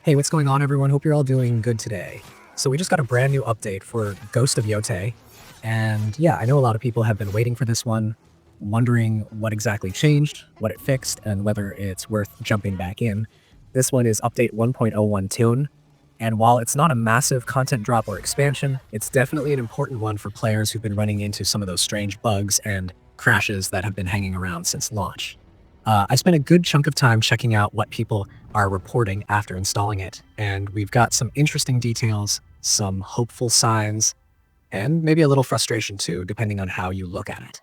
Hey, what's going on, everyone? Hope you're all doing good today. So we just got a brand new update for Ghost of Yotei. And yeah, I know a lot of people have been waiting for this one, wondering what exactly changed, what it fixed, and whether it's worth jumping back in. This one is update 1.01 tune. And while it's not a massive content drop or expansion, it's definitely an important one for players who've been running into some of those strange bugs and crashes that have been hanging around since launch. I spent a good chunk of time checking out what people are reporting after installing it, and we've got some interesting details, some hopeful signs, and maybe a little frustration too, depending on how you look at it.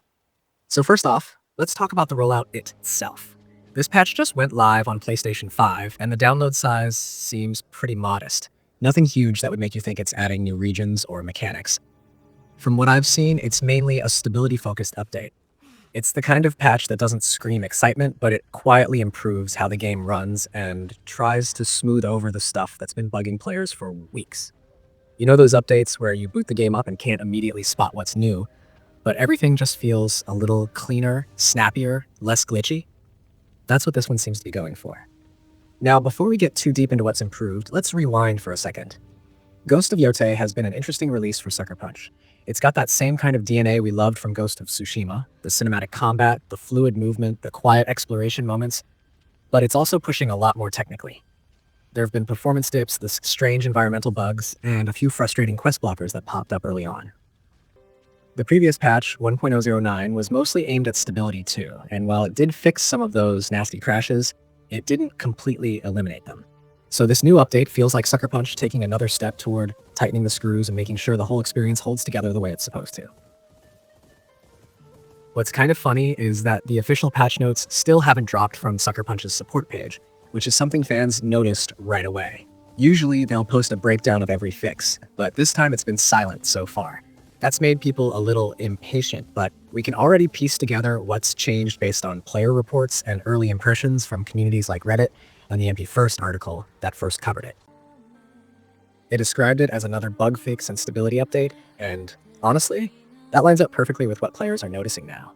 So first off, let's talk about the rollout itself. This patch just went live on PlayStation 5, and the download size seems pretty modest. Nothing huge that would make you think it's adding new regions or mechanics. From what I've seen, it's mainly a stability-focused update. It's the kind of patch that doesn't scream excitement, but it quietly improves how the game runs and tries to smooth over the stuff that's been bugging players for weeks. You know those updates where you boot the game up and can't immediately spot what's new, but everything just feels a little cleaner, snappier, less glitchy? That's what this one seems to be going for. Now, before we get too deep into what's improved, let's rewind for a second. Ghost of Yotei has been an interesting release for Sucker Punch. It's got that same kind of DNA we loved from Ghost of Tsushima, the cinematic combat, the fluid movement, the quiet exploration moments, but it's also pushing a lot more technically. There have been performance dips, the strange environmental bugs, and a few frustrating quest blockers that popped up early on. The previous patch, 1.009, was mostly aimed at stability too, and while it did fix some of those nasty crashes, it didn't completely eliminate them. So this new update feels like Sucker Punch taking another step toward tightening the screws and making sure the whole experience holds together the way it's supposed to. What's kind of funny is that the official patch notes still haven't dropped from Sucker Punch's support page, which is something fans noticed right away. Usually they'll post a breakdown of every fix, but this time it's been silent so far. That's made people a little impatient, but we can already piece together what's changed based on player reports and early impressions from communities like Reddit and the MP First article that first covered it. They described it as another bug fix and stability update, and honestly, that lines up perfectly with what players are noticing now.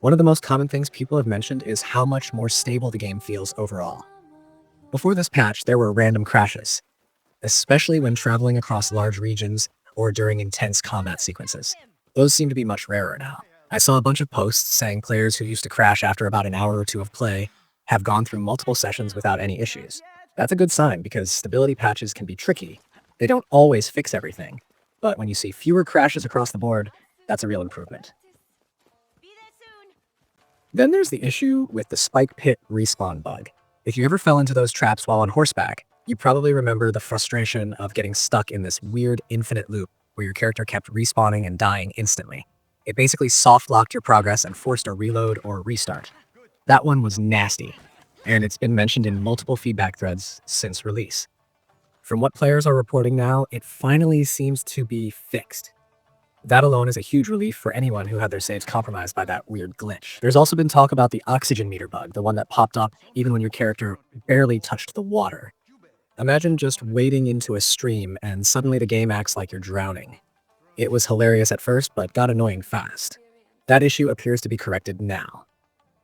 One of the most common things people have mentioned is how much more stable the game feels overall. Before this patch, there were random crashes, especially when traveling across large regions or during intense combat sequences. Those seem to be much rarer now. I saw a bunch of posts saying players who used to crash after about an hour or two of play have gone through multiple sessions without any issues. That's a good sign because stability patches can be tricky. They don't always fix everything, but when you see fewer crashes across the board, that's a real improvement. Then there's the issue with the spike pit respawn bug. If you ever fell into those traps while on horseback, you probably remember the frustration of getting stuck in this weird infinite loop where your character kept respawning and dying instantly. It basically soft-locked your progress and forced a reload or restart. That one was nasty, and it's been mentioned in multiple feedback threads since release. From what players are reporting now, it finally seems to be fixed. That alone is a huge relief for anyone who had their saves compromised by that weird glitch. There's also been talk about the oxygen meter bug, the one that popped up even when your character barely touched the water. Imagine just wading into a stream and suddenly the game acts like you're drowning. It was hilarious at first, but got annoying fast. That issue appears to be corrected now.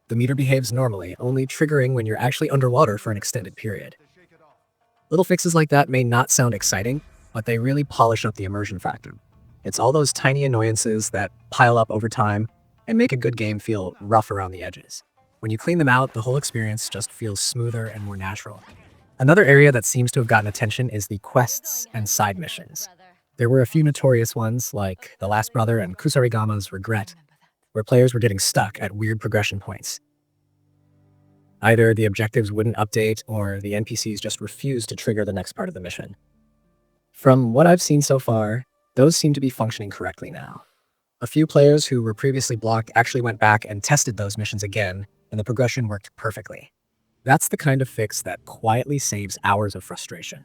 The meter behaves normally, only triggering when you're actually underwater for an extended period. Little fixes like that may not sound exciting, but they really polish up the immersion factor. It's all those tiny annoyances that pile up over time and make a good game feel rough around the edges. When you clean them out, the whole experience just feels smoother and more natural. Another area that seems to have gotten attention is the quests and side missions. There were a few notorious ones, like The Last Brother and Kusarigama's Regret, where players were getting stuck at weird progression points. Either the objectives wouldn't update, or the NPCs just refused to trigger the next part of the mission. From what I've seen so far, those seem to be functioning correctly now. A few players who were previously blocked actually went back and tested those missions again, and the progression worked perfectly. That's the kind of fix that quietly saves hours of frustration.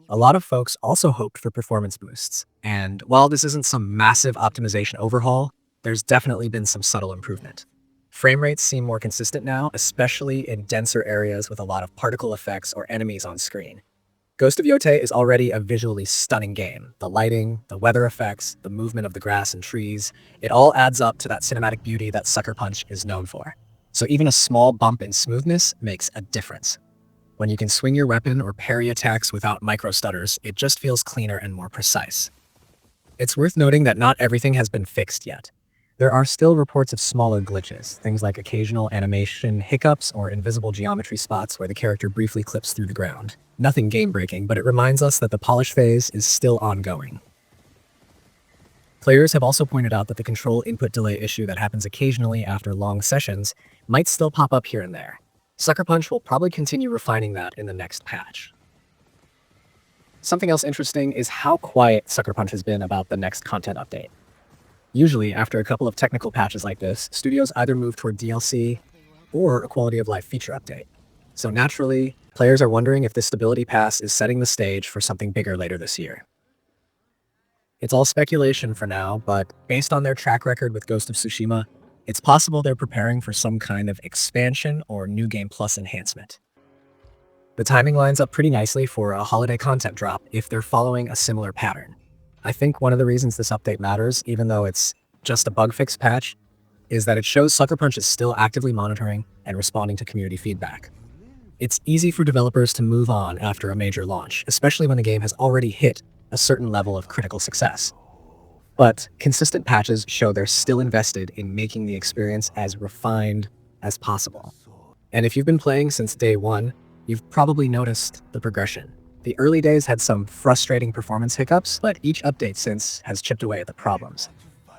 A lot of folks also hoped for performance boosts, and while this isn't some massive optimization overhaul, there's definitely been some subtle improvement. Frame rates seem more consistent now, especially in denser areas with a lot of particle effects or enemies on screen. Ghost of Yotei is already a visually stunning game. The lighting, the weather effects, the movement of the grass and trees, it all adds up to that cinematic beauty that Sucker Punch is known for. So even a small bump in smoothness makes a difference. When you can swing your weapon or parry attacks without micro stutters, it just feels cleaner and more precise. It's worth noting that not everything has been fixed yet. There are still reports of smaller glitches, things like occasional animation hiccups or invisible geometry spots where the character briefly clips through the ground. Nothing game-breaking, but it reminds us that the polish phase is still ongoing. Players have also pointed out that the control input delay issue that happens occasionally after long sessions might still pop up here and there. Sucker Punch will probably continue refining that in the next patch. Something else interesting is how quiet Sucker Punch has been about the next content update. Usually, after a couple of technical patches like this, studios either move toward DLC or a quality of life feature update. So naturally, players are wondering if this stability pass is setting the stage for something bigger later this year. It's all speculation for now, but based on their track record with Ghost of Tsushima, it's possible they're preparing for some kind of expansion or New Game Plus enhancement. The timing lines up pretty nicely for a holiday content drop if they're following a similar pattern. I think one of the reasons this update matters, even though it's just a bug fix patch, is that it shows Sucker Punch is still actively monitoring and responding to community feedback. It's easy for developers to move on after a major launch, especially when the game has already hit a certain level of critical success. But consistent patches show they're still invested in making the experience as refined as possible. And if you've been playing since day one, you've probably noticed the progression. The early days had some frustrating performance hiccups, but each update since has chipped away at the problems.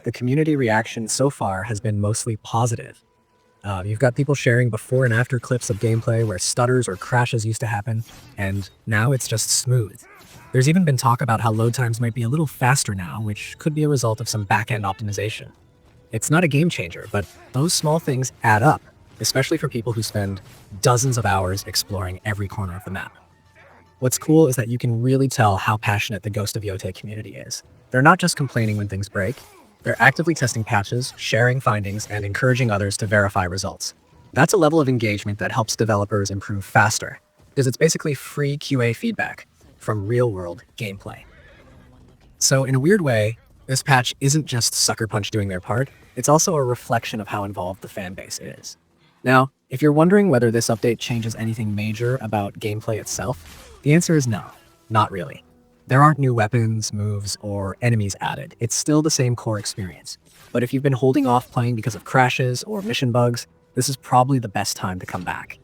The community reaction so far has been mostly positive. You've got people sharing before and after clips of gameplay where stutters or crashes used to happen, and now it's just smooth. There's even been talk about how load times might be a little faster now, which could be a result of some back-end optimization. It's not a game changer, but those small things add up, especially for people who spend dozens of hours exploring every corner of the map. What's cool is that you can really tell how passionate the Ghost of Yotei community is. They're not just complaining when things break, they're actively testing patches, sharing findings, and encouraging others to verify results. That's a level of engagement that helps developers improve faster, because it's basically free QA feedback from real-world gameplay. So in a weird way, this patch isn't just Sucker Punch doing their part, it's also a reflection of how involved the fan base is. Now, if you're wondering whether this update changes anything major about gameplay itself, the answer is no, not really. There aren't new weapons, moves, or enemies added. It's still the same core experience. But if you've been holding off playing because of crashes or mission bugs, this is probably the best time to come back.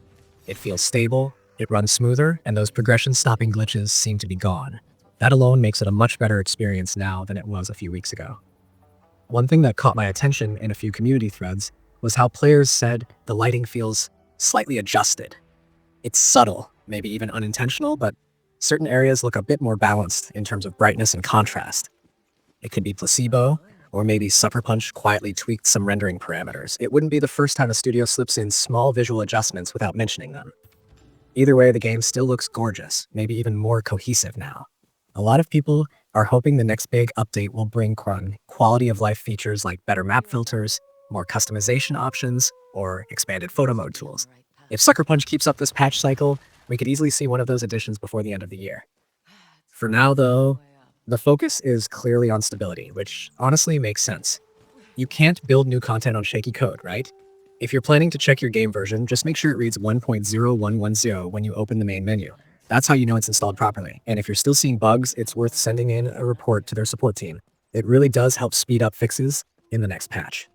It feels stable, it runs smoother, and those progression-stopping glitches seem to be gone. That alone makes it a much better experience now than it was a few weeks ago. One thing that caught my attention in a few community threads was how players said the lighting feels slightly adjusted. It's subtle, maybe even unintentional, but certain areas look a bit more balanced in terms of brightness and contrast. It could be placebo, or maybe Sucker Punch quietly tweaked some rendering parameters. It wouldn't be the first time a studio slips in small visual adjustments without mentioning them. Either way, the game still looks gorgeous, maybe even more cohesive now. A lot of people are hoping the next big update will bring quality of life features like better map filters, more customization options, or expanded photo mode tools. If Sucker Punch keeps up this patch cycle, we could easily see one of those additions before the end of the year. For now, though, the focus is clearly on stability, which honestly makes sense. You can't build new content on shaky code, right? If you're planning to check your game version, just make sure it reads 1.0110 when you open the main menu. That's how you know it's installed properly. And if you're still seeing bugs, it's worth sending in a report to their support team. It really does help speed up fixes in the next patch.